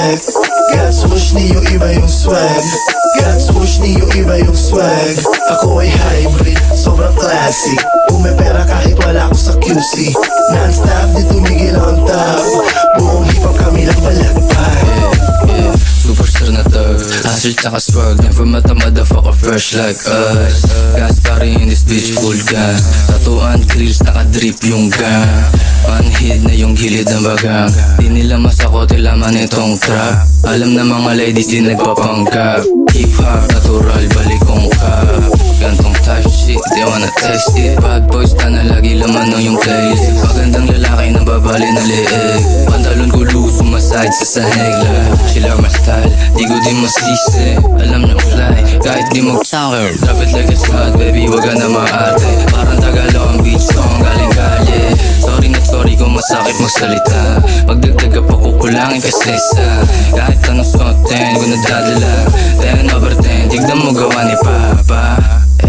check. Got swoosh, Neo iba yung swag. Got swoosh, Neo iba yung swag. Ako ay hybrid, sobrang classic. Kung may pera kahit wala ako sa QC. Non-stop, di tumigil on top. Buong hip-hop kami lang balagpay. Superstar na to, hustle tsaka swag. Never met a motherfucker fresh like us. Gas party in this bitch, full gun. Tatuan, grills, naka-drip yung gun. Unhid na yung gilid ng bagang. Di nila masakote laman itong trap. Alam na mga ladies di nagpapanggap. Hip-hop, natural, balikong kap. Gantong type shit, they wanna taste it. Bad boys, tana lagi laman ng yung playlist. Magandang lalaki na babali na leeg. Pantalon ko loose, sumaside sa sahig. Sila my style, di ko din masisi. Alam niyang fly, kahit di mag-sound. Drop it like it's hot, baby, wag ka na maarte. Parang Tagalog ang beach song, galing kalye. Sorry na sorry kung masakit magsalita. Magdagdag ka pa kukulangin kasi sa kahit anong suotin ko nadadala. 10 over 10, tignan mo gawa ni Papa.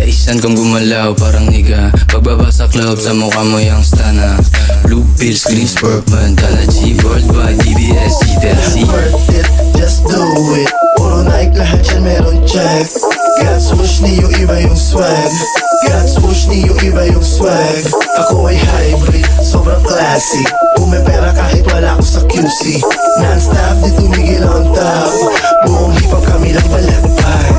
Isan kong gumalaw parang niga. Pagbaba sa club sa mukha mo yung stana. Blue pills, green spurt, bandana G, worldwide, DBS, G-Delcy. Worth it, just do it. Puro Nike, lahat yan meron check. Got swoosh, Neo iba yung swag. Got swoosh, Neo iba yung swag. Ako ay hybrid, sobrang classic. Kung may pera kahit wala ako sa QC. Non-stop, di tumigil on top. Buong hip-hop kami lang balagpay.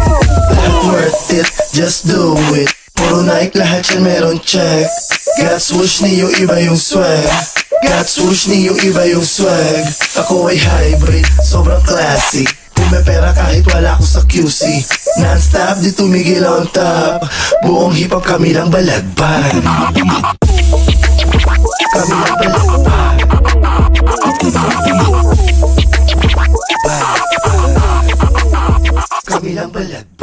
Lahat worth it, just do it. Puro Nike, lahat yan meron check. Got swoosh, Neo iba yung swag. Got swoosh, Neo iba yung swag. Ako ay hybrid, sobrang classic. Kung may pera kahit wala ako sa QC. Non-stop, di tumigil on top. Buong hip-hop kami lang balagbag. Kami lang balagbag. Kami lang balagbag.